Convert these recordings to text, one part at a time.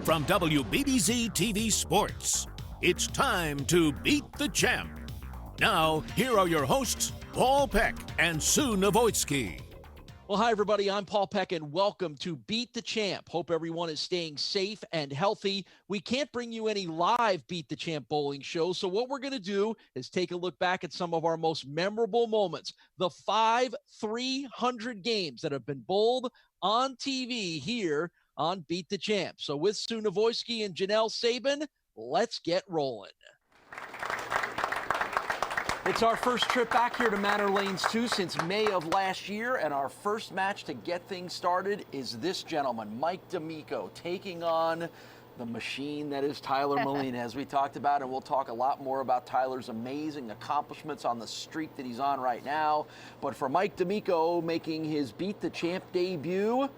from WBBZ-TV Sports, it's time to beat the champ. Now, here are your hosts, Paul Peck and Sue Novoitsky. Well, hi, everybody. I'm Paul Peck, and welcome to Beat the Champ. Hope everyone is staying safe and healthy. We can't bring you any live Beat the Champ bowling shows, so what we're going to do is take a look back at some of our most memorable moments, the 5 300 games that have been bowled on TV here on Beat the Champ. So with Sue Novoitsky and Janelle Sabin, let's get rolling. It's our first trip back here to Manor Lanes 2 since May of last year, and our first match to get things started is this gentleman, Mike D'Amico, taking on the machine that is Tyler Molina, as we talked about, and we'll talk a lot more about Tyler's amazing accomplishments on the streak that he's on right now. But for Mike D'Amico making his Beat the Champ debut,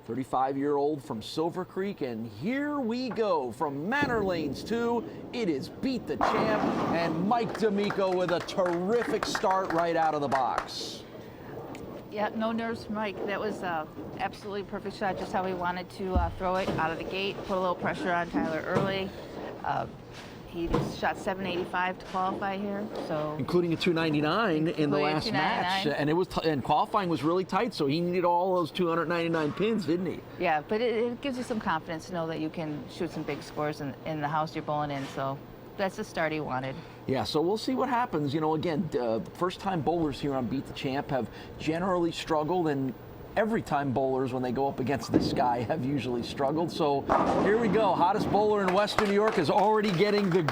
35-year-old from Silver Creek, and here we go from Manor Lanes 2. It is Beat the Champ, and Mike D'Amico with a terrific start right out of the box. Yeah, no nerves for Mike. That was absolutely perfect shot, just how he wanted to throw it out of the gate, put a little pressure on Tyler early. He shot 785 to qualify here, so including a 299 in the last match, and and qualifying was really tight, so he needed all those 299 pins, didn't he? Yeah, but it gives you some confidence to know that you can shoot some big scores in the house you're bowling in. So that's the start he wanted. Yeah, so we'll see what happens. You know, again, first-time bowlers here on Beat the Champ have generally struggled, and every-time bowlers, when they go up against this guy, have usually struggled. So here we go. Hottest bowler in Western New York is already getting the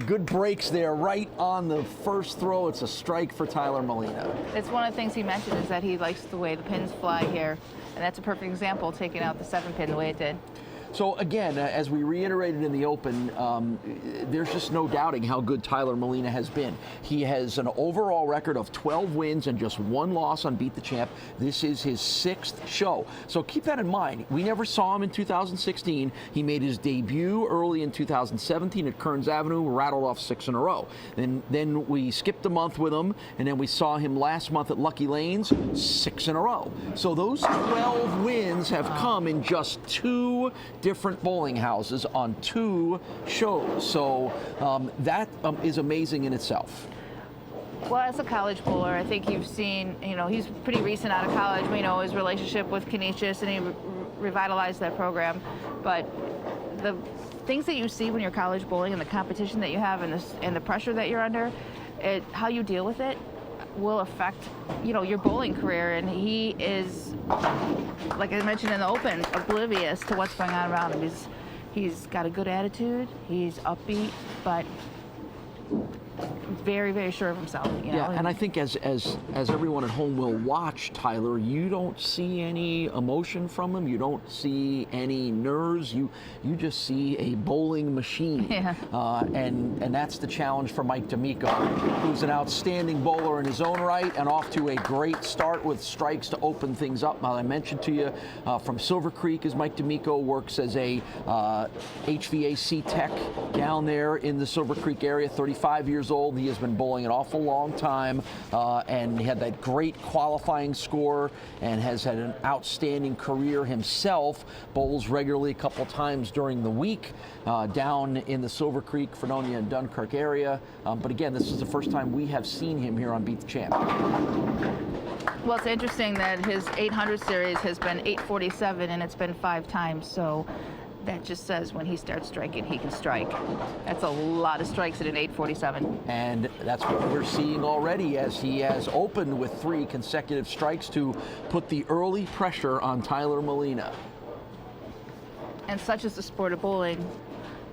good breaks there right on the first throw. It's a strike for Tyler Molina. It's one of the things he mentioned is that he likes the way the pins fly here, and that's a perfect example, taking out the 7-pin the way it did. So again, as we reiterated in the Open, there's just no doubting how good Tyler Molina has been. He has an overall record of 12 wins and just 1 loss on Beat the Champ. This is his 6th show. So keep that in mind. We never saw him in 2016. He made his debut early in 2017 at Kearns Avenue, rattled off 6 in a row. Then we skipped a month with him, and then we saw him last month at Lucky Lanes, 6 in a row. So those 12 wins have come in just 2 different bowling houses on 2 shows. So that is amazing in itself. Well, as a college bowler, I think you've seen, you know, he's pretty recent out of college. We know his relationship with Canisius, and he revitalized that program. But the things that you see when you're college bowling and the competition that you have and the pressure that you're under, how you deal with it will affect, you know, your bowling career. And he is, like I mentioned in the Open, oblivious to what's going on around him. He's got a good attitude, he's upbeat, but very, very sure of himself. You know? Yeah, and I think as everyone at home will watch Tyler, you don't see any emotion from him. You don't see any nerves. You just see a bowling machine. Yeah. And that's the challenge for Mike D'Amico, who's an outstanding bowler in his own right and off to a great start with strikes to open things up. Now, I mentioned to you from Silver Creek, as Mike D'Amico works as a HVAC tech down there in the Silver Creek area, 35 years old. He has been bowling an awful long time, and he had that great qualifying score and has had an outstanding career himself. Bowls regularly a couple times during the week down in the Silver Creek, Fredonia, and Dunkirk area. But again, this is the first time we have seen him here on Beat the Champ. Well, it's interesting that his 800 series has been 847, and it's been 5 times. So that just says when he starts striking, he can strike. That's a lot of strikes at an 847. And that's what we're seeing already, as he has opened with 3 consecutive strikes to put the early pressure on Tyler Molina. And such is the sport of bowling.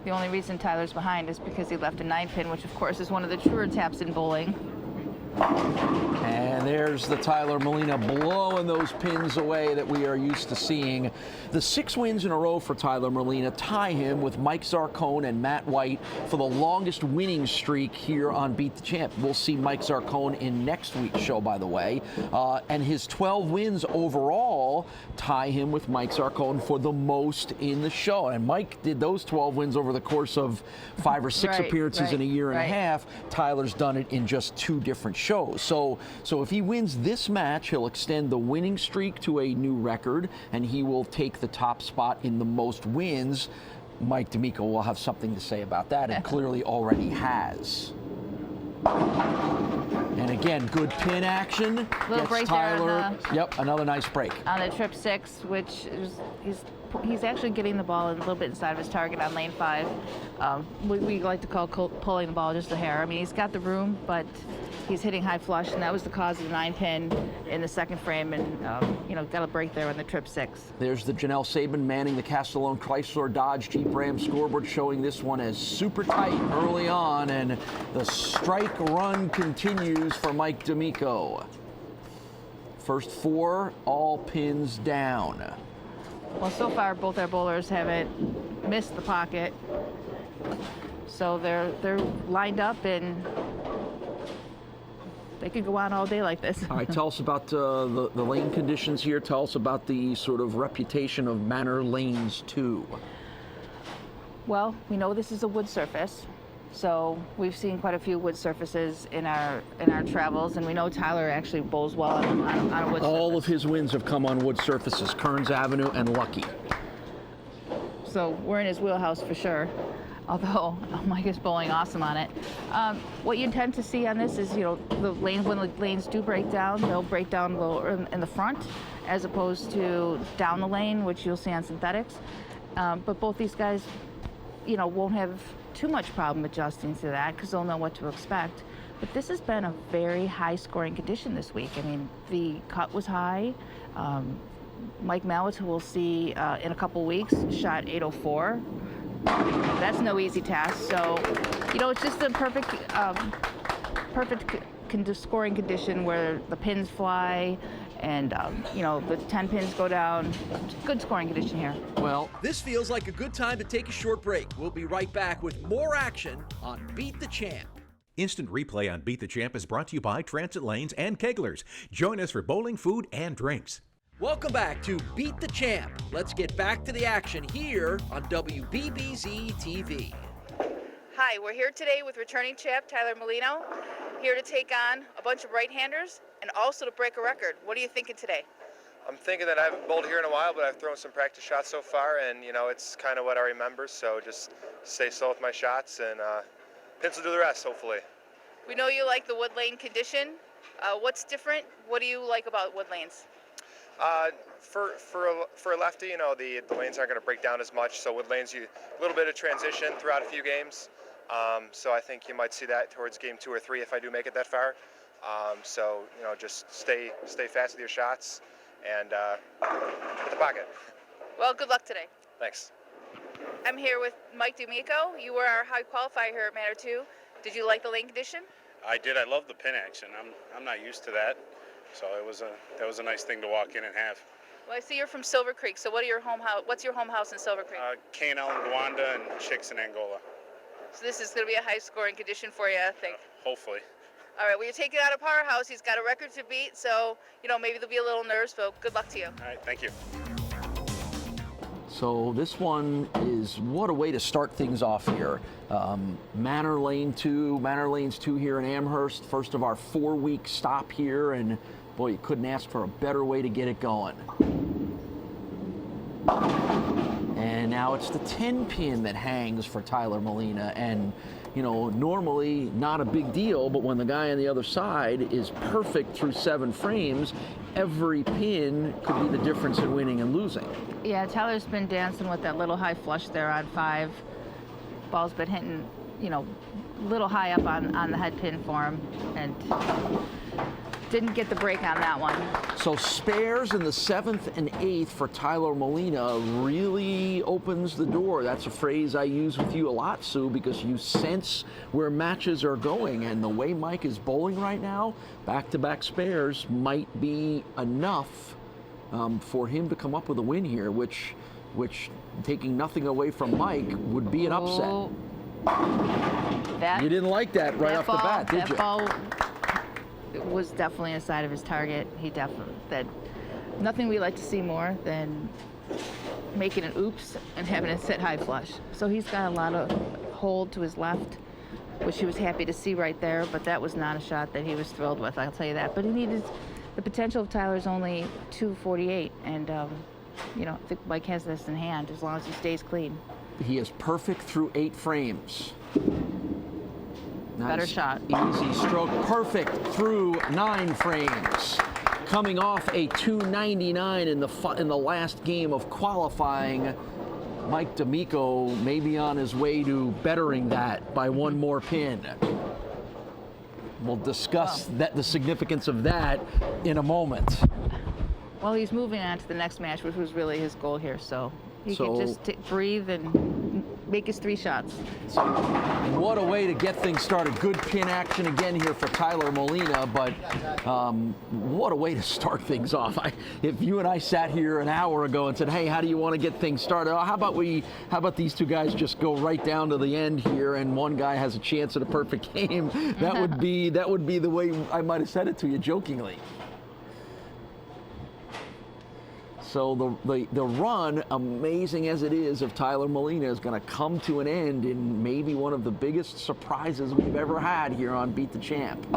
The only reason Tyler's behind is because he left a 9-pin, which of course is one of the truer taps in bowling. And there's the Tyler Molina blowing those pins away that we are used to seeing. The 6 wins in a row for Tyler Molina tie him with Mike Zarcone and Matt White for the longest winning streak here on Beat the Champ. We'll see Mike Zarcone in next week's show, by the way. And his 12 wins overall tie him with Mike Zarcone for the most in the show. And Mike did those 12 wins over the course of 5 or 6 appearances in a year and a half. Tyler's done it in just 2 different shows. So if if he wins this match, he'll extend the winning streak to a new record, and he will take the top spot in the most wins. Mike D'Amico will have something to say about that, and clearly already has. And again, good pin action. Little break Tyler. there Yep, another nice break. on the trip 6, which is he's actually getting the ball a little bit inside of his target on lane 5. We like to call pulling the ball just a hair. I mean, he's got the room, but he's hitting high flush, and that was the cause of the 9-pin in the second frame, and got a break there on the trip 6. There's the Janelle Sabin manning the Castellone Chrysler Dodge Jeep Ram scoreboard, showing this one as super tight early on, and the strike run continues for Mike D'Amico. First 4, all pins down. Well, so far both our bowlers haven't missed the pocket, so they're lined up, and they could go on all day like this. All right, tell us about the lane conditions here. Tell us about the sort of reputation of Manor Lanes 2. Well, we know this is a wood surface, so we've seen quite a few wood surfaces in our travels, and we know Tyler actually bowls well on a wood surface. All of his wins have come on wood surfaces, Kearns Avenue and Lucky. So we're in his wheelhouse for sure, although Mike is bowling awesome on it. What you tend to see on this is, the lanes, when the lanes do break down, they'll break down a little in the front as opposed to down the lane, which you'll see on synthetics. But both these guys, won't have too much problem adjusting to that because they'll know what to expect. But this has been a very high scoring condition this week. I mean, the cut was high. Mike Mallett, who we'll see in a couple weeks, shot 804. That's no easy task. So, it's just a perfect scoring condition where the pins fly and, the 10 pins go down. Good scoring condition here. Well, This feels like a good time to take a short break. We'll be right back with more action on Beat the Champ. Instant replay on Beat the Champ is brought to you by Transit Lanes and Keglers. Join us for bowling, food, and drinks. Welcome back to Beat the Champ. Let's get back to the action here on WBBZ-TV. Hi, we're here today with returning champ Tyler Molino, here to take on a bunch of right-handers and also to break a record. What are you thinking today? I'm thinking that I haven't bowled here in a while, but I've thrown some practice shots so far, and it's kind of what I remember, so just stay slow with my shots, and pins will do the rest, hopefully. We know you like the wood lane condition. What's different? What do you like about wood lanes? For a lefty, the lanes aren't going to break down as much, so wood lanes, a little bit of transition throughout a few games. So I think you might see that towards game 2 or 3 if I do make it that far. So just stay fast with your shots and hit the pocket. Well, good luck today. Thanks. I'm here with Mike D'Amico. You were our high qualifier here at Manor 2. Did you like the lane condition? I did. I love the pin action. I'm not used to that, so that was a nice thing to walk in and have. Well, I see you're from Silver Creek. So what's your home house in Silver Creek? K&L in Gowanda and Chicks in Angola. So this is going to be a high scoring condition for you, I think. Hopefully. All right, well, you're taking out a powerhouse. He's got a record to beat, so, maybe there'll be a little nerves, but good luck to you. All right, thank you. so this one is, what a way to start things off here. Manor Lanes 2 here in Amherst, first of our 4-week stop here, and boy, you couldn't ask for a better way to get it going. And now it's the 10 pin that hangs for Tyler Molina, and normally not a big deal, but when the guy on the other side is perfect through 7 frames, every pin could be the difference in winning and losing. Yeah, Tyler's been dancing with that little high flush there on 5. Ball's been hitting, little high up on the head pin for him, and didn't get the break on that one. So spares in the 7th and 8th for Tyler Molina really opens the door. That's a phrase I use with you a lot, Sue, because you sense where matches are going. And the way Mike is bowling right now, back-to-back spares might be enough for him to come up with a win here, which taking nothing away from Mike, would be an upset. Oh, You didn't like that right off the bat, did you? That ball was definitely inside of his target. Nothing we like to see more than making an oops and having it sit high flush. So he's got a lot of hold to his left. which he was happy to see right there, but that was not a shot that he was thrilled with, I'll tell you that. But he needed, the potential of Tyler's only 248, and you know, I think Mike has this in hand as long as he stays clean. He is perfect through 8 frames. Nice. Better shot. Easy stroke, perfect through 9 frames. Coming off a 299 in the last game of qualifying. Mike D'Amico may be on his way to bettering that by 1 more pin. We'll discuss the significance of that in a moment. Well, he's moving on to the next match, which was really his goal here, so he can just breathe and make his 3 shots. So what a way to get things started. Good pin action again here for Tyler Molina, but what a way to start things off. If you and I sat here an hour ago and said, hey, how do you want to get things started? How about these 2 guys just go right down to the end here and one guy has a chance at a perfect game? That would be the way I might have said it to you jokingly. So the run, amazing as it is, of Tyler Molina is going to come to an end in maybe one of the biggest surprises we've ever had here on Beat the Champ.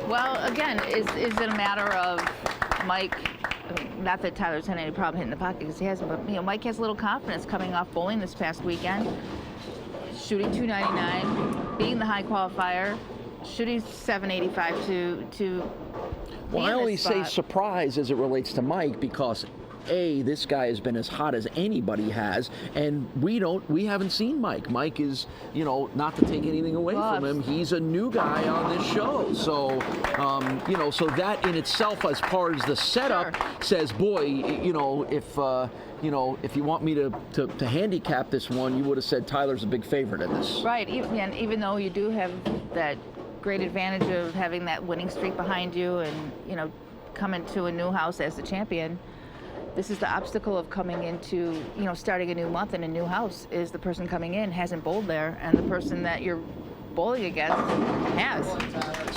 Well, again, is it a matter of Mike, not that Tyler's had any problem hitting the pocket because he hasn't, but you know, Mike has a little confidence coming off bowling this past weekend, shooting 299, beating the high qualifier, shooting 785 to Well, I only say surprise as it relates to Mike because A, this guy has been as hot as anybody has, and we haven't seen Mike. Mike is, you know, not to take anything away from him, he's a new guy on this show. So, you know, so that in itself, as far as the setup, says, boy, you know, if you want me to handicap this one, you would have said Tyler's a big favorite in this. Right, and even though you do have that great advantage of having that winning streak behind you and, you know, coming to a new house as the champion, this is the obstacle of coming into, you know, starting a new month in a new house, is the person coming in hasn't bowled there, and the person that you're bowling against has.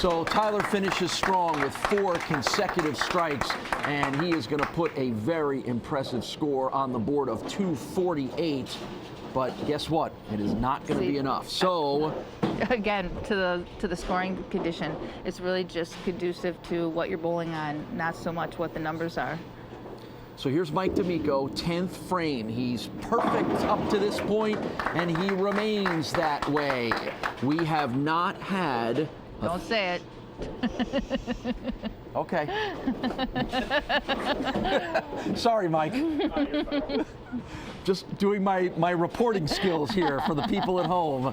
So Tyler finishes strong with 4 consecutive strikes, and he is going to put a very impressive score on the board of 248. But guess what? It is not going to be enough. So again, to the scoring condition, it's really just conducive to what you're bowling on, not so much what the numbers are. So here's Mike D'Amico, 10th frame. He's perfect up to this point, and he remains that way. We have not had... Don't say it. Okay. Sorry, Mike. Just doing my reporting skills here for the people at home.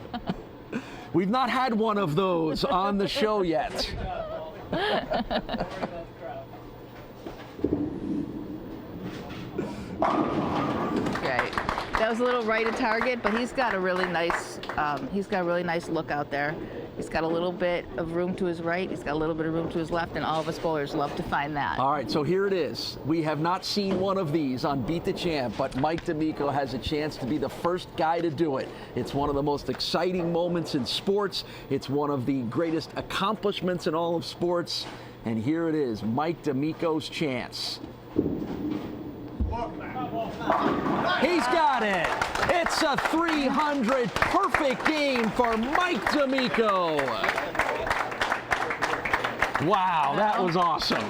We've not had one of those on the show yet. Okay, that was a little right of target, but he's got a really nice look out there. He's got a little bit of room to his right, he's got a little bit of room to his left, and all of us bowlers love to find that. All right, so here it is. We have not seen one of these on Beat the Champ, but Mike D'Amico has a chance to be the first guy to do it. It's one of the most exciting moments in sports. It's one of the greatest accomplishments in all of sports. And here it is, Mike D'Amico's chance. He's got it. It's a 300 perfect game for Mike D'Amico. Wow, that was awesome.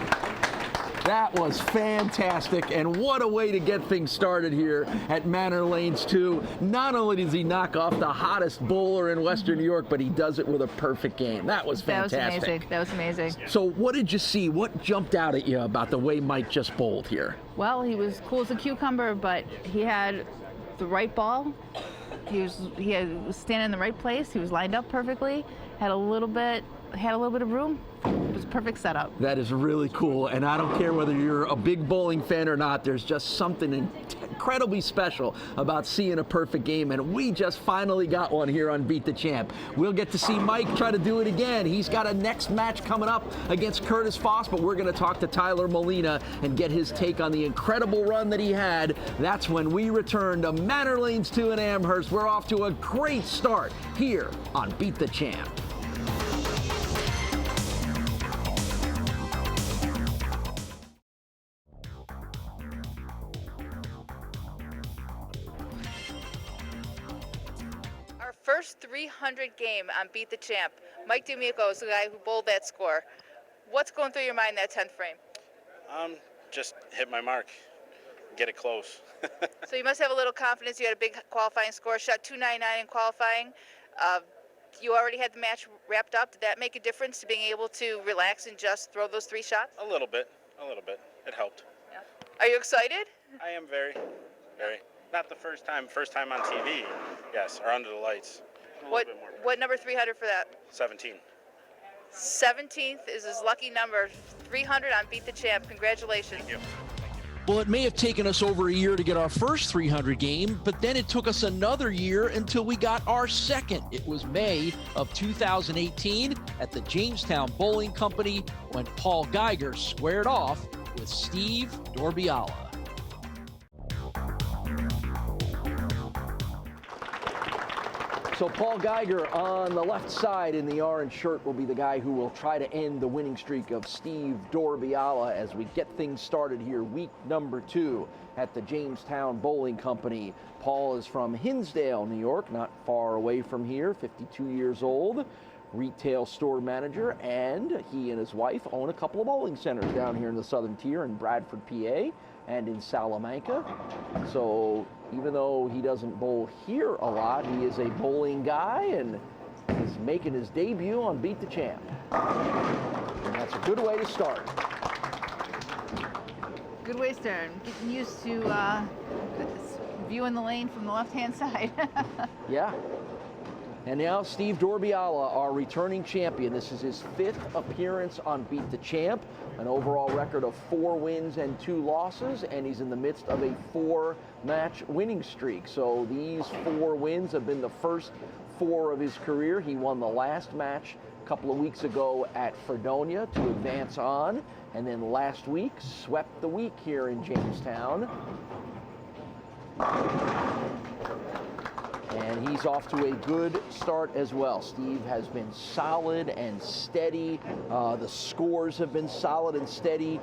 That was fantastic, and what a way to get things started here at Manor Lanes 2. Not only does he knock off the hottest bowler in Western New York, but he does it with a perfect game. That was fantastic. That was amazing. So what did you see? What jumped out at you about the way Mike just bowled here? Well, he was cool as a cucumber, but he had the right ball. He was standing in the right place. He was lined up perfectly. Had a little bit of room. It was a perfect setup. That is really cool, and I don't care whether you're a big bowling fan or not, there's just something incredibly special about seeing a perfect game, and we just finally got one here on Beat the Champ. We'll get to see Mike try to do it again. He's got a next match coming up against Curtis Foss, but we're going to talk to Tyler Molina and get his take on the incredible run that he had. That's when we return to Manor Lanes 2 in Amherst. We're off to a great start here on Beat the Champ. first 300 game on Beat the Champ. Mike D'Amico is the guy who bowled that score. What's going through your mind that 10th frame? Just hit my mark, get it close. So you must have a little confidence. You had a big qualifying score, shot 299 in qualifying. You already had the match wrapped up. Did that make a difference to being able to relax and just throw those 3 shots? A little bit. It helped. Yeah. Are you excited? I am very. Not the first time on TV, yes, or under the lights. What number 300 for that? 17. 17th is his lucky number. 300 on Beat the Champ. Congratulations. Thank you. Well, it may have taken us over a year to get our first 300 game, but then it took us another year until we got our second. It was May of 2018 at the Jamestown Bowling Company when Paul Geiger squared off with Steve Dorbiala. So Paul Geiger on the left side in the orange shirt will be the guy who will try to end the winning streak of Steve Dorbiala as we get things started here, week number 2 at the Jamestown Bowling Company. Paul is from Hinsdale, New York, not far away from here, 52 years old, retail store manager, and he and his wife own a couple of bowling centers down here in the Southern Tier in Bradford, PA, and in Salamanca. So even though he doesn't bowl here a lot, he is a bowling guy and is making his debut on Beat the Champ. And that's a good way to start. Good way to start. Getting used to viewing the lane from the left-hand side. Yeah. And now Steve Dorbiala, our returning champion. This is his 5th appearance on Beat the Champ, an overall record of 4 wins and 2 losses, and he's in the midst of a 4-match winning streak. So these 4 wins have been the first 4 of his career. He won the last match a couple of weeks ago at Fredonia to advance on, and then last week swept the week here in Jamestown. And he's off to a good start as well. Steve has been solid and steady. The scores have been solid and steady.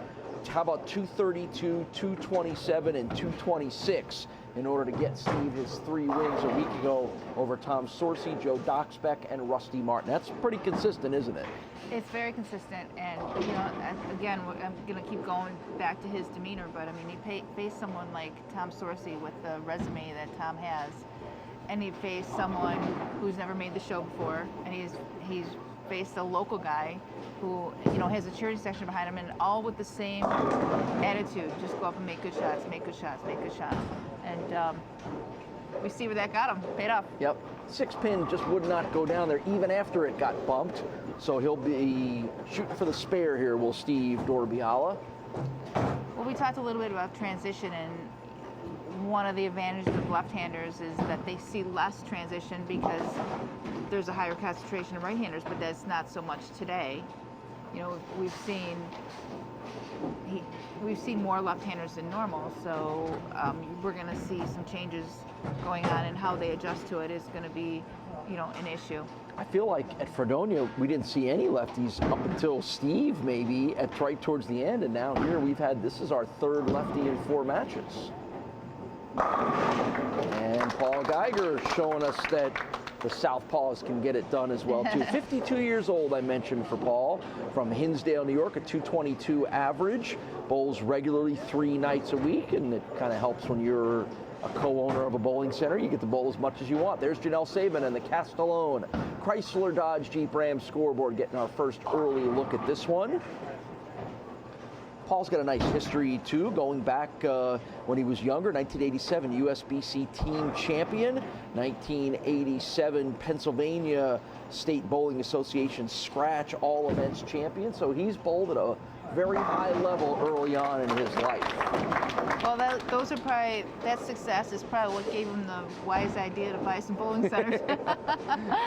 How about 232, 227, and 226 in order to get Steve his 3 wins a week ago over Tom Sorsey, Joe Doxbeck, and Rusty Martin. That's pretty consistent, isn't it? It's very consistent, and again, I'm going to keep going back to his demeanor, but I mean, he faced someone like Tom Sorsey with the resume that Tom has, and he faced someone who's never made the show before, and he's faced a local guy who has a cheering section behind him, and all with the same attitude: just go up and make good shots, make good shots, make good shots. And we see where that got him. Paid off. Yep. 6-pin just would not go down there even after it got bumped. So he'll be shooting for the spare here, will Steve Dorbiala. Well, we talked a little bit about transition, and one of the advantages of left-handers is that they see less transition because there's a higher concentration of right-handers, but that's not so much today. We've seen more left-handers than normal, so we're going to see some changes going on, and how they adjust to it is going to be, an issue. I feel like at Fredonia we didn't see any lefties up until Steve maybe right towards the end, and now here this is our 3rd lefty in 4 matches. And Paul Geiger showing us that the Southpaws can get it done as well, too. 52 years old, I mentioned, for Paul, from Hinsdale, New York, a 222 average, bowls regularly 3 nights a week, and it kind of helps when you're a co-owner of a bowling center. You get to bowl as much as you want. There's Janelle Sabin and the Castellone Chrysler Dodge Jeep Ram scoreboard getting our first early look at this one. Paul's got a nice history, too, going back when he was younger, 1987 USBC team champion, 1987 Pennsylvania State Bowling Association scratch all events champion. So he's bowled at a very high level early on in his life. Well, that success is probably what gave him the wise idea to buy some bowling centers.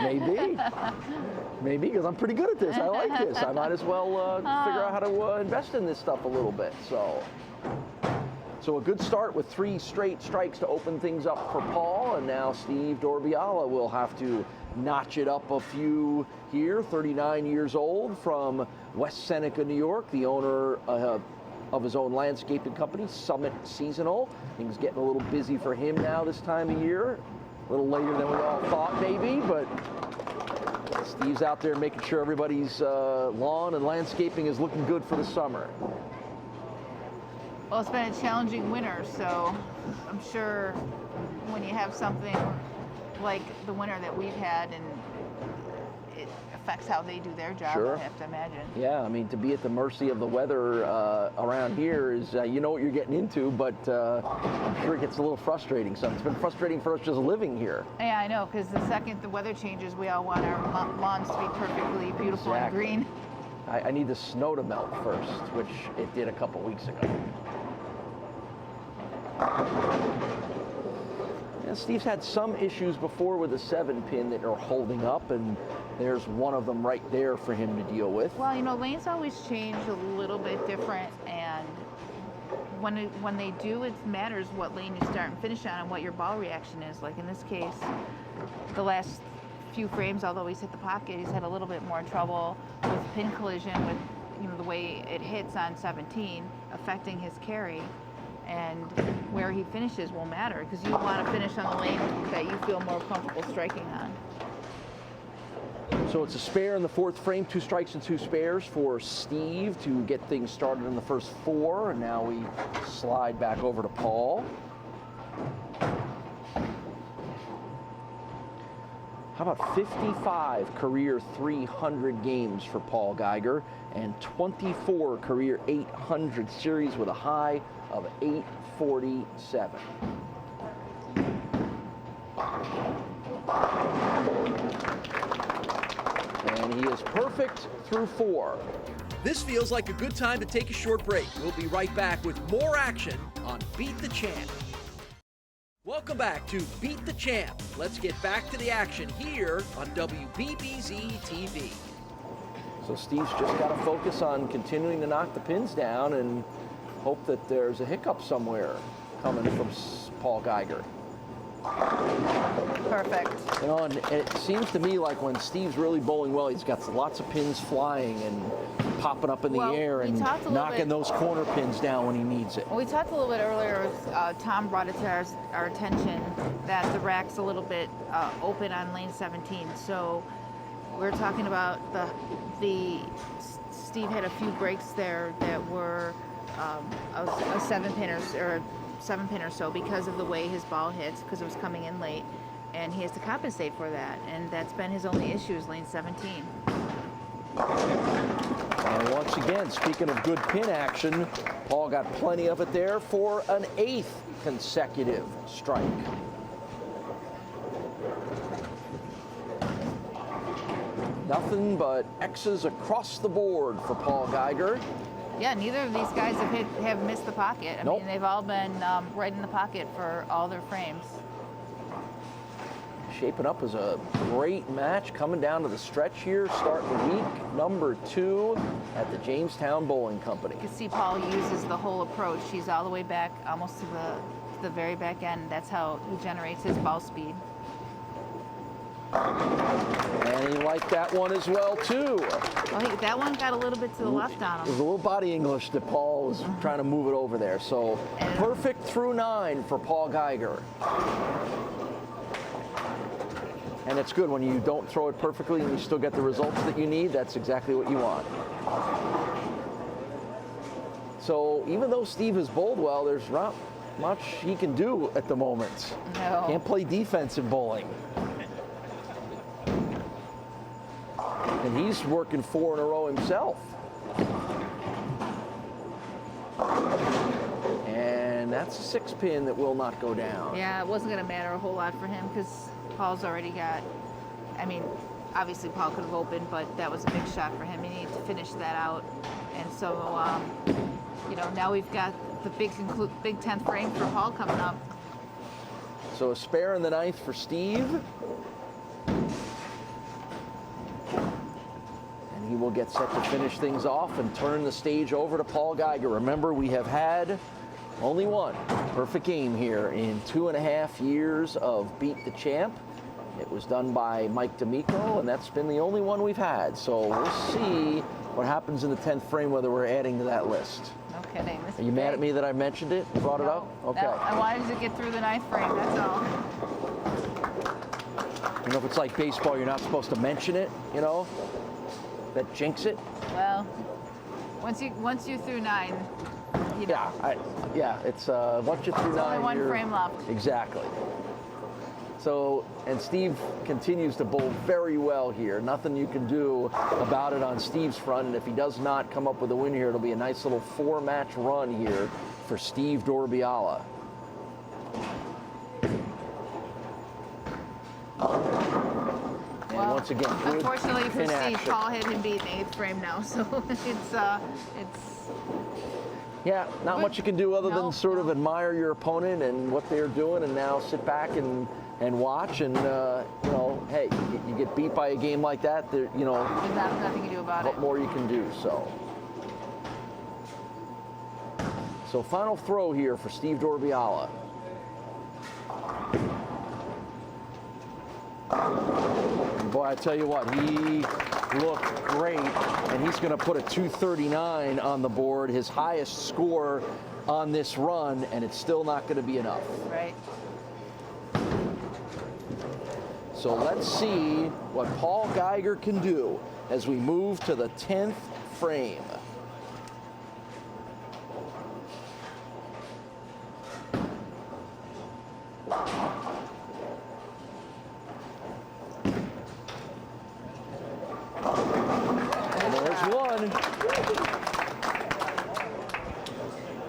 Maybe, because I'm pretty good at this. I like this. I might as well figure out how to invest in this stuff a little bit. So a good start with 3 straight strikes to open things up for Paul, and now Steve Dorbiala will have to notch it up a few here. 39 years old, from West Seneca, New York, the owner of his own landscaping company, Summit Seasonal. Things getting a little busy for him now this time of year. A little later than we all thought, maybe, but Steve's out there making sure everybody's lawn and landscaping is looking good for the summer. Well, it's been a challenging winter, so I'm sure when you have something like the winter that we've had, and it affects how they do their job, Sure. I have to imagine. Yeah, I mean, to be at the mercy of the weather around here is, you know what you're getting into, but I'm sure it gets a little frustrating. So it's been frustrating for us just living here. Yeah, I know, because the second the weather changes, we all want our lawns to be perfectly beautiful and Exactly. green. I need the snow to melt first, which it did a couple weeks ago. Yeah, Steve's had some issues before with the 7-pin that are holding up, and there's one of them right there for him to deal with. Well, you know, lanes always change a little bit different, and when they do, it matters what lane you start and finish on and what your ball reaction is. Like in this case, the last few frames, although he's hit the pocket, he's had a little bit more trouble with pin collision with, you know, the way it hits on 17, affecting his carry. And where he finishes will matter, because you want to finish on the lane that you feel more comfortable striking on. So it's a spare in the 4th frame, 2 strikes and 2 spares for Steve to get things started in the first 4. And now we slide back over to Paul. How about 55 career 300 games for Paul Geiger and 24 career 800 series with a high of 847. And he is perfect through 4. This feels like a good time to take a short break. We'll be right back with more action on Beat the Champ. Welcome back to Beat the Champ. Let's get back to the action here on WBBZ-TV. So Steve's just got to focus on continuing to knock the pins down and hope that there's a hiccup somewhere coming from Paul Geiger. Perfect. You know, and it seems to me like when Steve's really bowling well, he's got lots of pins flying and popping up in the air and knocking those corner pins down when he needs it. Well, we talked a little bit earlier, Tom brought it to our attention that the rack's a little bit open on lane 17. So we're talking about Steve had a few breaks there that were a 7-pin or so because of the way his ball hits, because it was coming in late, and he has to compensate for that, and that's been his only issue is lane 17. And once again, speaking of good pin action, Paul got plenty of it there for an 8th consecutive strike. Nothing but X's across the board for Paul Geiger. Yeah, neither of these guys have missed the pocket. I Nope. mean, they've all been right in the pocket for all their frames. Shaping up as a great match coming down to the stretch here, starting week number 2 at the Jamestown Bowling Company. You can see Paul uses the whole approach. He's all the way back, almost to the very back end. That's how he generates his ball speed. And he liked that one as well, too. Well, that one got a little bit to the left on him. There's a little body English that Paul was trying to move it over there. So perfect through 9 for Paul Geiger. And it's good when you don't throw it perfectly and you still get the results that you need. That's exactly what you want. So even though Steve has bowled well, there's not much he can do at the moment. No. Can't play defense in bowling. And he's working 4 in a row himself. And that's a 6-pin that will not go down. Yeah, it wasn't going to matter a whole lot for him because Paul's already got, I mean, obviously Paul could have opened, but that was a big shot for him. He needed to finish that out. And so, you know, now we've got the big 10th frame for Paul coming up. So a spare in the 9th for Steve. And he will get set to finish things off and turn the stage over to Paul Geiger. Remember, we have had only one perfect game here in 2.5 years of Beat the Champ. It was done by Mike D'Amico, and that's been the only one we've had. So we'll see what happens in the 10th frame, whether we're adding to that list. No kidding. This Are you mad at me that I mentioned it, brought it up? Okay. No, I wanted to get through the 9th frame, that's all. know if it's like baseball, you're not supposed to mention it, you know? That jinx it? Well, once you're through 9, you know. Yeah, it's once you're through 9, only one frame left. Exactly. So, and Steve continues to bowl very well here. Nothing you can do about it on Steve's front, and if he does not come up with a win here, it'll be a nice little 4-match run here for Steve Dorbiala. And once again, good Unfortunately for pin Steve, action. Paul had him beat in the 8th frame now, so it's Yeah, not much you can do other No, than sort of no. admire your opponent and what they're doing, and now sit back and watch. And you know, hey, you get beat by a game like that. There, you know, there's nothing you can do about what it. more you can do. So final throw here for Steve Dorbiala. Boy, I tell you what, he looked great, and he's going to put a 239 on the board, his highest score on this run, and it's still not going to be enough. Right. So let's see what Paul Geiger can do as we move to the 10th frame. And there's one.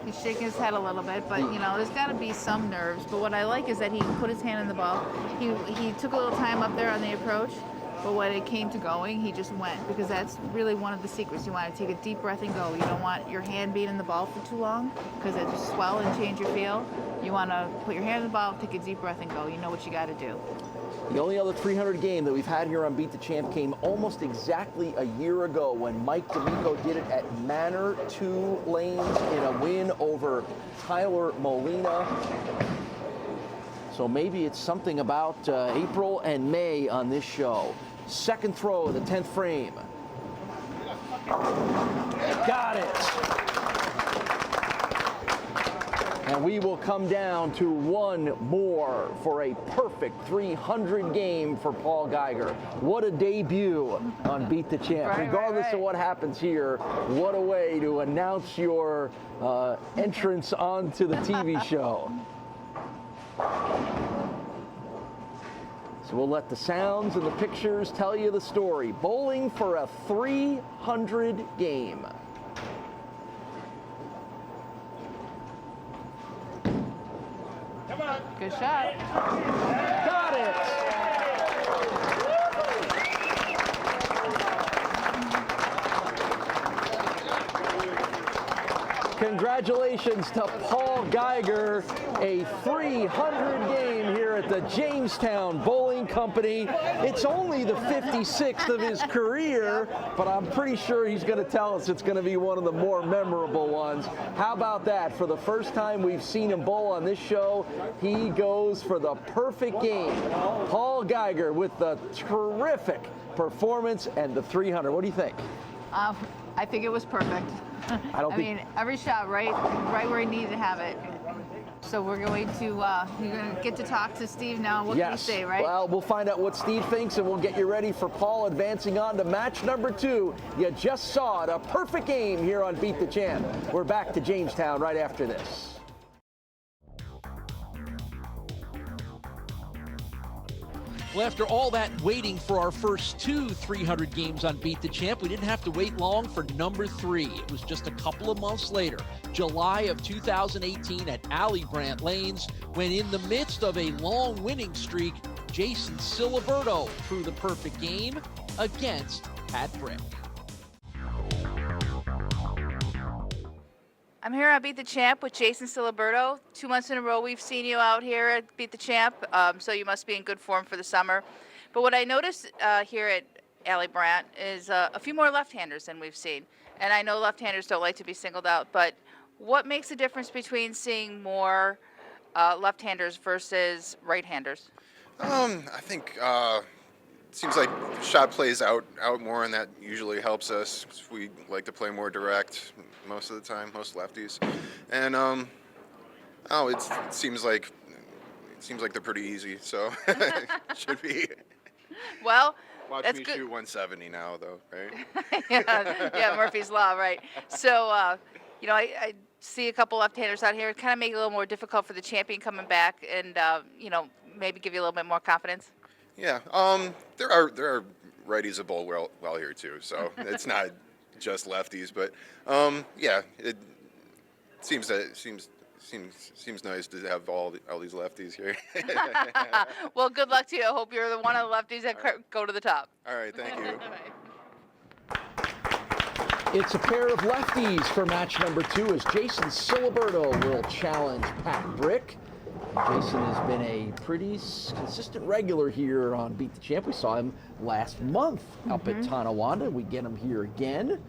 He's shaking his head a little bit, but you know, there's got to be some nerves. But what I like is that he put his hand in the ball. He took a little time up there on the approach, but when it came to going, he just went, because that's really one of the secrets. You want to take a deep breath and go. You don't want your hand being in the ball for too long, because it just swell and change your feel. You want to put your hand in the ball, take a deep breath and go. You know what you got to do. The only other 300 game that we've had here on Beat the Champ came almost exactly a year ago when Mike D'Amico did it at Manor 2 Lanes in a win over Tyler Molina. So maybe it's something about April and May on this show. Second throw of the 10th frame. Got it. And we will come down to one more for a perfect 300 game for Paul Geiger. What a debut on Beat the Champ. Regardless of what happens here, what a way to announce your entrance onto the TV show. So we'll let the sounds and the pictures tell you the story. Bowling for a 300 game. Good shot. Got it! Congratulations to Paul Geiger, a 300 game here at the Jamestown Bowling Company. It's only the 56th of his career, but I'm pretty sure he's going to tell us it's going to be one of the more memorable ones. How about that? For the first time we've seen him bowl on this show, he goes for the perfect game. Paul Geiger with the terrific performance and the 300. What do you think? I think it was perfect. I mean, every shot right where he needed to have it. So we're going to you're going to get to talk to Steve now. What can you say, right? Well, we'll find out what Steve thinks, and we'll get you ready for Paul advancing on to match number 2. You just saw it, a perfect game here on Beat the Champ. We're back to Jamestown right after this. Well, after all that waiting for our first 2 300 games on Beat the Champ, we didn't have to wait long for number 3. It was just a couple of months later, July of 2018 at Alley Brandt Lanes, when in the midst of a long winning streak, Jason Ciliberto threw the perfect game against Pat Brick. I'm here on Beat the Champ with Jason Ciliberto. 2 months in a row we've seen you out here at Beat the Champ, so you must be in good form for the summer. But what I noticed here at Alley Brandt is a few more left-handers than we've seen. And I know left-handers don't like to be singled out, but what makes the difference between seeing more left-handers versus right-handers? I think it seems like shot plays out more, and that usually helps us. We like to play more direct most of the time, most lefties. And it seems like they're pretty easy, so should be. Well, Watch that's me good. shoot 170 now, though, right? Yeah, Murphy's Law, right. So, you know, I see a couple left-handers out here. Kind of make it a little more difficult for the champion coming back and, you know, maybe give you a little bit more confidence. Yeah. There are righties that bowl well here too, so it's not just lefties, but yeah, it seems nice to have all these lefties here. Well, good luck to you. I hope you're the one of the lefties that go to the top. All right, thank you. It's a pair of lefties for match number 2 as Jason Ciliberto will challenge Pat Brick. Jason has been a pretty consistent regular here on Beat the Champ. We saw him last month up at Tonawanda. We get him here again.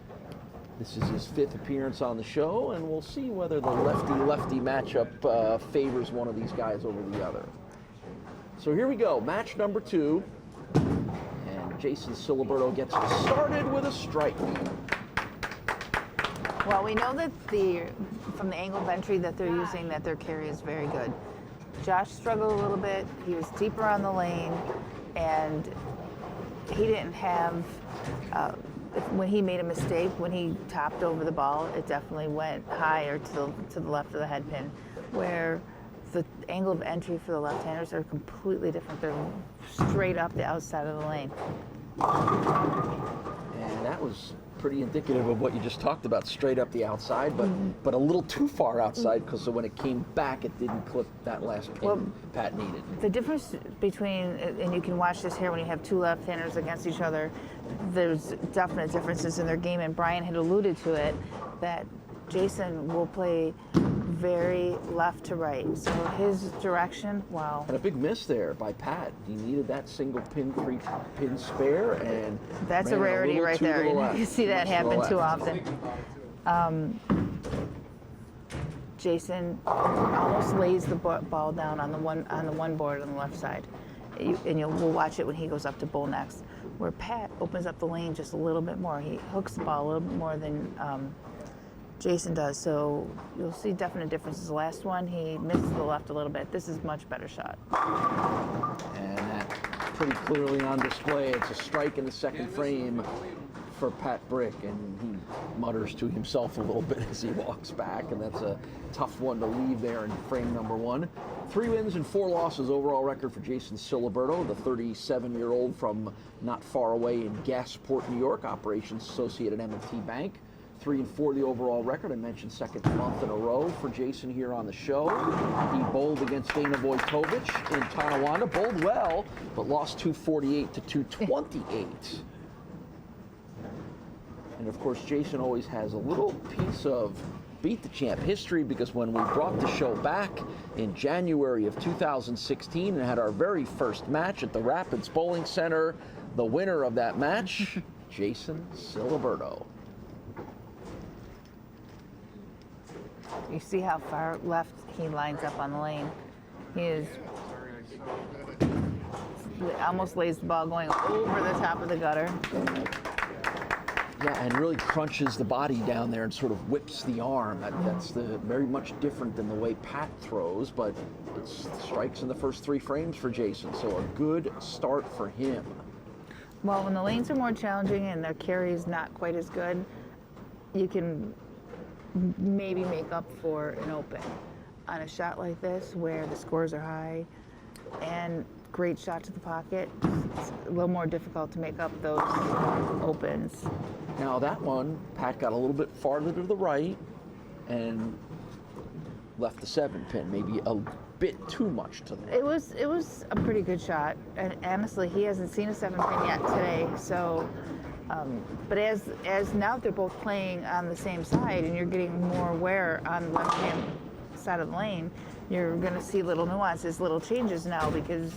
This is his 5th appearance on the show, and we'll see whether the lefty-lefty matchup favors one of these guys over the other. So here we go, match number 2. And Jason Ciliberto gets started with a strike. Well, we know that from the angle of entry that they're using, that their carry is very good. Josh struggled a little bit. He was deeper on the lane, and he didn't have, when he made a mistake, when he topped over the ball, it definitely went higher to the left of the head pin, where the angle of entry for the left-handers are completely different. They're straight up the outside of the lane. And that was pretty indicative of what you just talked about, straight up the outside, but a little too far outside, because when it came back, it didn't clip that last pin Pat needed. The difference between, and you can watch this here when you have two left-handers against each other, there's definite differences in their game, and Brian had alluded to it, that Jason will play very left to right. So his direction, wow. And a big miss there by Pat. He needed that single pin, 3-pin spare, and that's a rarity right there. You see that happen too often. Jason almost lays the ball down on the one board on the left side, we'll watch it when he goes up to bowl next. Where Pat opens up the lane just a little bit more. He hooks the ball a little bit more than Jason does, so you'll see definite differences. The last one, he missed to the left a little bit. This is a much better shot. And that pretty clearly on display. It's a strike in the second frame for Pat Brick, and he mutters to himself a little bit as he walks back, and that's a tough one to leave there in frame number 1. 3 wins and 4 losses overall record for Jason Ciliberto, the 37-year-old from not far away in Gasport, New York, operations associate at M&T Bank. 3-4 the overall record. I mentioned second month in a row for Jason here on the show. He bowled against Dana Vojtovich in Tonawanda, bowled well, but lost 248 to 228. And of course, Jason always has a little piece of Beat the Champ history, because when we brought the show back in January of 2016 and had our very first match at the Rapids Bowling Center, the winner of that match, Jason Ciliberto. You see how far left he lines up on the lane. He almost lays the ball going over the top of the gutter. Yeah, and really crunches the body down there and sort of whips the arm. That's very much different than the way Pat throws, but it's strikes in the first 3 frames for Jason, so a good start for him. Well, when the lanes are more challenging and their carry is not quite as good, you can maybe make up for an open. On a shot like this, where the scores are high and great shot to the pocket, it's a little more difficult to make up those opens. Now that one, Pat got a little bit farther to the right and left the 7-pin, maybe a bit too much to the right. It was a pretty good shot, and honestly, he hasn't seen a 7-pin yet today, so. But as now they're both playing on the same side and you're getting more wear on the left-hand side of the lane, you're going to see little nuances, little changes now, because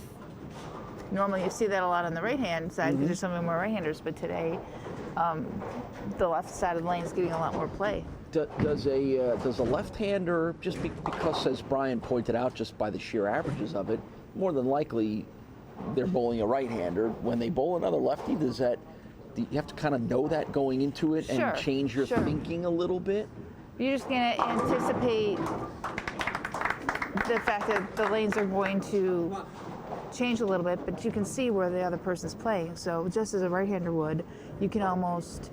normally you see that a lot on the right-hand side because there's so many more right-handers, but today the left side of the lane is getting a lot more play. Does a left-hander, just because, as Brian pointed out, just by the sheer averages of it, more than likely they're bowling a right-hander. When they bowl another lefty, you have to kind of know that going into it and change your thinking a little bit? You're just going to anticipate the fact that the lanes are going to change a little bit, but you can see where the other person's playing. So just as a right-hander would, you can almost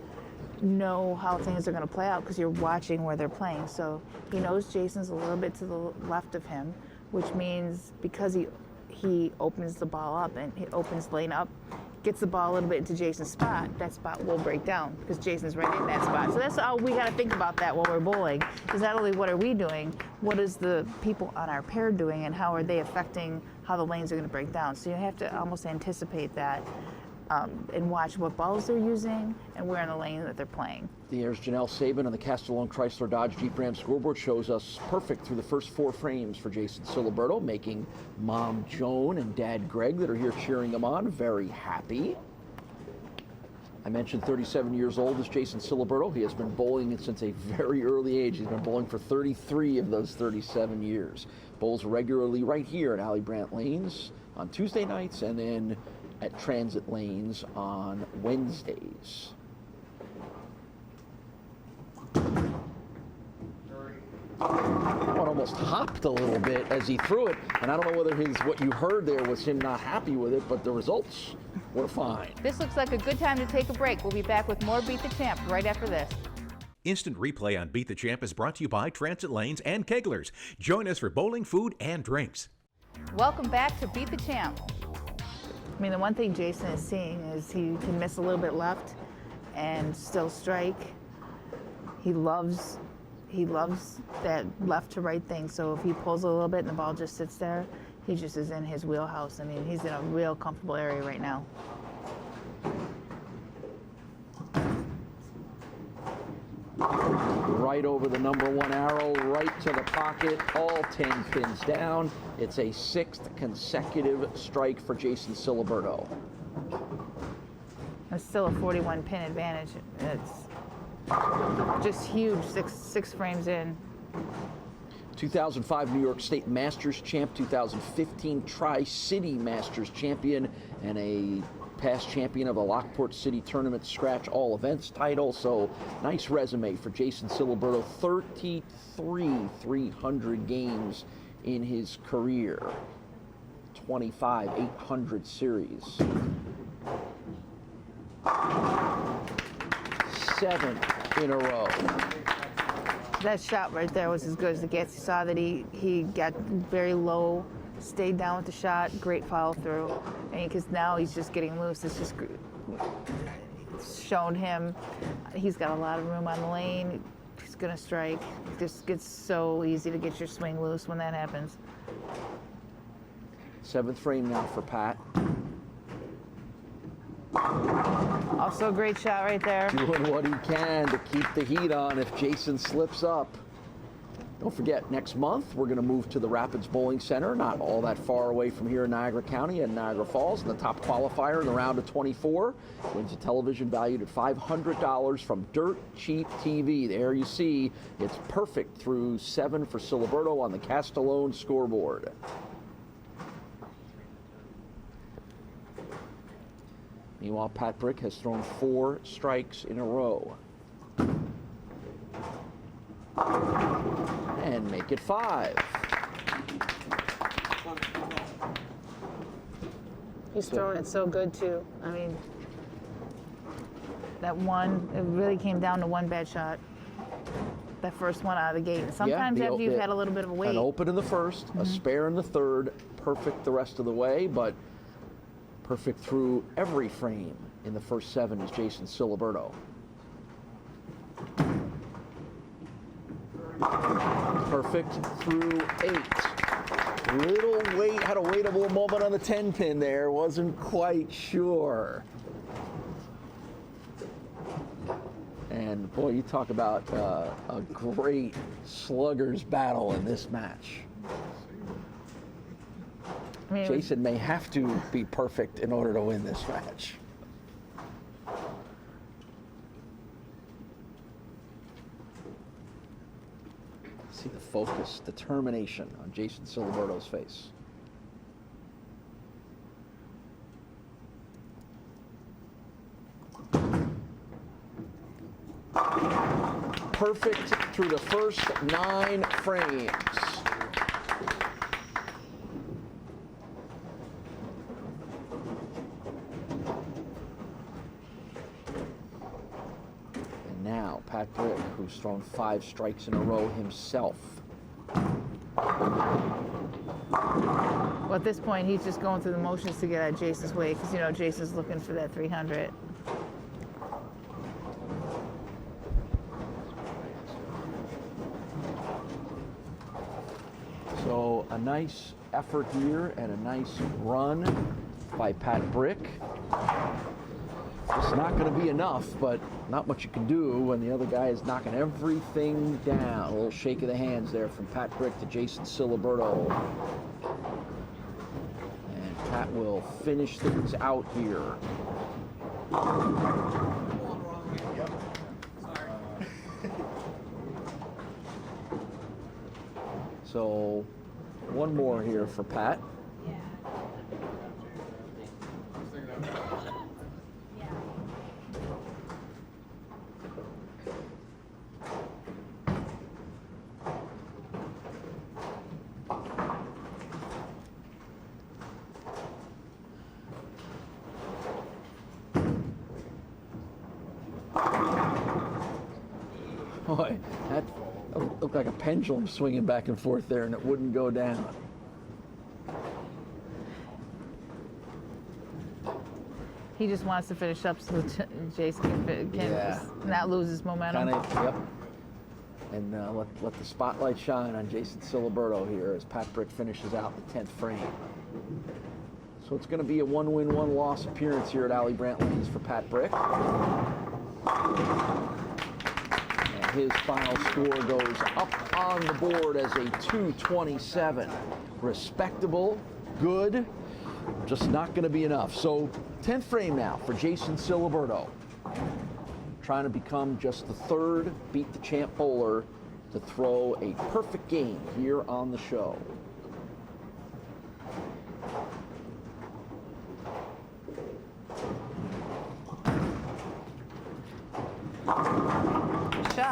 know how things are going to play out because you're watching where they're playing. So he knows Jason's a little bit to the left of him, which means because he opens the ball up and he opens lane up, gets the ball a little bit into Jason's spot, that spot will break down because Jason's right in that spot. So that's all we got to think about that while we're bowling, is not only what are we doing, what is the people on our pair doing, and how are they affecting how the lanes are going to break down. So you have to almost anticipate that and watch what balls they're using and where in the lane that they're playing. There's Janelle Sabin on the Castellone Chrysler Dodge Jeep Ram scoreboard, shows us perfect through the first 4 frames for Jason Ciliberto, making Mom Joan and Dad Greg that are here cheering him on very happy. I mentioned 37 years old is Jason Ciliberto. He has been bowling since a very early age. He's been bowling for 33 of those 37 years. Bowls regularly right here at Alley Brandt Lanes on Tuesday nights and then at Transit Lanes on Wednesdays. One almost hopped a little bit as he threw it, and I don't know whether what you heard there was him not happy with it, but the results were fine. This looks like a good time to take a break. We'll be back with more Beat the Champ right after this. Instant replay on Beat the Champ is brought to you by Transit Lanes and Keglers. Join us for bowling, food, and drinks. Welcome back to Beat the Champ. I mean, the one thing Jason is seeing is he can miss a little bit left and still strike. He loves that left to right thing. So if he pulls a little bit and the ball just sits there, he just is in his wheelhouse. I mean, he's in a real comfortable area right now. Right over the number 1 arrow, right to the pocket, all 10 pins down. It's a 6th consecutive strike for Jason Ciliberto. It's still a 41 pin advantage. It's just huge, six frames in. 2005 New York State Masters champ, 2015 Tri-City Masters champion, and a past champion of the Lockport City Tournament Scratch All Events title. So nice resume for Jason Ciliberto. 33 300 games in his career. 25 800 series. 7 in a row. That shot right there was as good as it gets. You saw that he got very low, stayed down with the shot, great follow through. And because now he's just getting loose, it's shown him he's got a lot of room on the lane. He's gonna strike. It just gets so easy to get your swing loose when that happens. 7th frame now for Pat. Also a great shot right there. Doing what he can to keep the heat on if Jason slips up. Don't forget, next month we're going to move to the Rapids Bowling Center, not all that far away from here in Niagara County and Niagara Falls. And the top qualifier in the round of 24 wins a television valued at $500 from Dirt Cheap TV. There you see, it's perfect through 7 for Ciliberto on the Castellone scoreboard. Meanwhile, Pat Brick has thrown 4 strikes in a row. And make it 5. He's throwing it so good too. I mean, that one, it really came down to one bad shot. That first one out of the gate. And sometimes after you've had a little bit of a wait. An open in the first, a spare in the third, perfect the rest of the way, but perfect through every frame in the first 7 is Jason Ciliberto. Perfect through 8. Little wait, had a waitable moment on the 10 pin there, wasn't quite sure. And boy, you talk about a great slugger's battle in this match. I mean, Jason may have to be perfect in order to win this match. See the focus, determination on Jason Ciliberto's face. Perfect through the first 9 frames. He's thrown 5 strikes in a row himself. Well, at this point, he's just going through the motions to get out of Jason's way because, you know, Jason's looking for that 300. So a nice effort here and a nice run by Pat Brick. It's not going to be enough, but not much you can do when the other guy is knocking everything down. A little shake of the hands there from Pat Brick to Jason Ciliberto. And Pat will finish things out here. So one more here for Pat. Boy, that looked like a pendulum swinging back and forth there, and it wouldn't go down. He just wants to finish up so Jason can not lose his momentum. Yep. And let the spotlight shine on Jason Ciliberto here as Pat Brick finishes out the 10th frame. So it's going to be a 1-win, 1-loss appearance here at Alley Brandt Lanes for Pat Brick. And his final score goes up on the board as a 227. Respectable, good, just not going to be enough. So 10th frame now for Jason Ciliberto. Trying to become just the 3rd Beat the Champ bowler to throw a perfect game here on the show.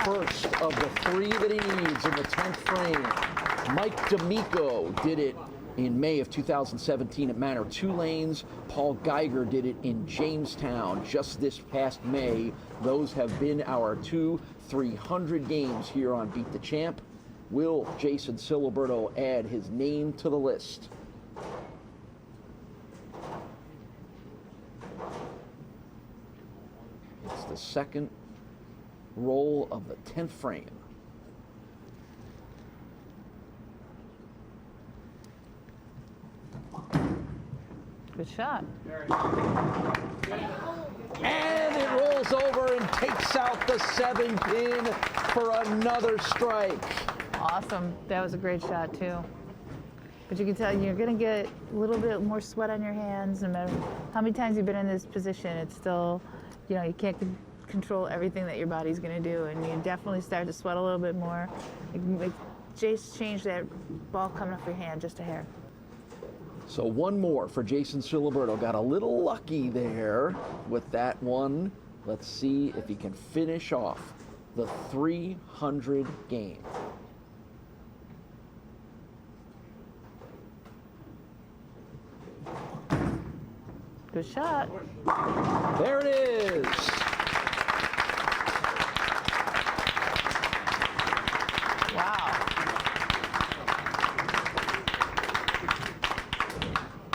First of the 3 that he needs in the 10th frame. Mike D'Amico did it in May of 2017 at Manor Two Lanes. Paul Geiger did it in Jamestown just this past May. Those have been our 2 300 games here on Beat the Champ. Will Jason Ciliberto add his name to the list? It's the 2nd roll of the 10th frame. Good shot. And it rolls over and takes out the 7 pin for another strike. Awesome. That was a great shot, too. But you can tell you're going to get a little bit more sweat on your hands no matter how many times you've been in this position. It's still, you know, you can't control everything that your body's going to do, and you definitely start to sweat a little bit more. Jace changed that ball coming off your hand just a hair. So one more for Jason Ciliberto. Got a little lucky there with that one. Let's see if he can finish off the 300 game. Good shot. There it is. Wow.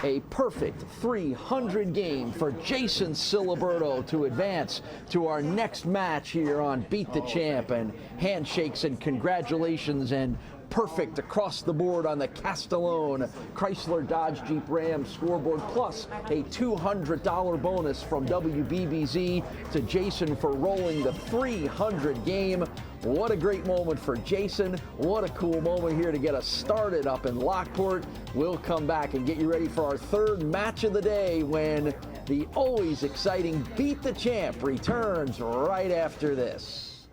A perfect 300 game for Jason Ciliberto to advance to our next match here on Beat the Champ, and handshakes and congratulations and perfect across the board on the Castellone Chrysler Dodge Jeep Ram scoreboard, plus a $200 bonus from WBBZ to Jason for rolling the 300 game. What a great moment for Jason. What a cool moment here to get us started up in Lockport. We'll come back and get you ready for our 3rd match of the day when the always exciting Beat the Champ returns right after this.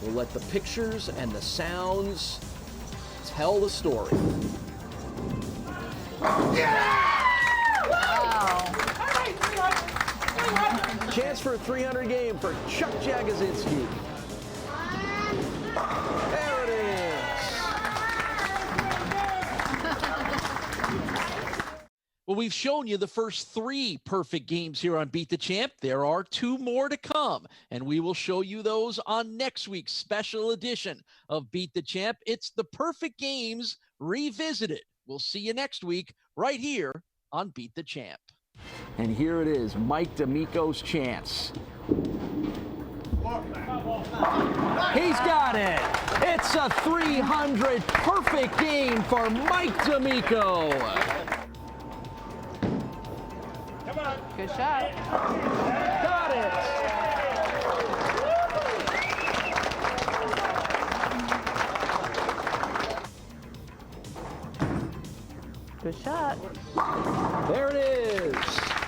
We'll let the pictures and the sounds tell the story. Wow. Chance for a 300 game for Chuck Jagosinski. There it is. Well, we've shown you the first 3 perfect games here on Beat the Champ. There are 2 more to come, and we will show you those on next week's special edition of Beat the Champ. It's the perfect games revisited. We'll see you next week right here on Beat the Champ. And here it is, Mike D'Amico's chance. He's got it. It's a 300 perfect game for Mike D'Amico. Good shot. Got it. Good shot. There it is.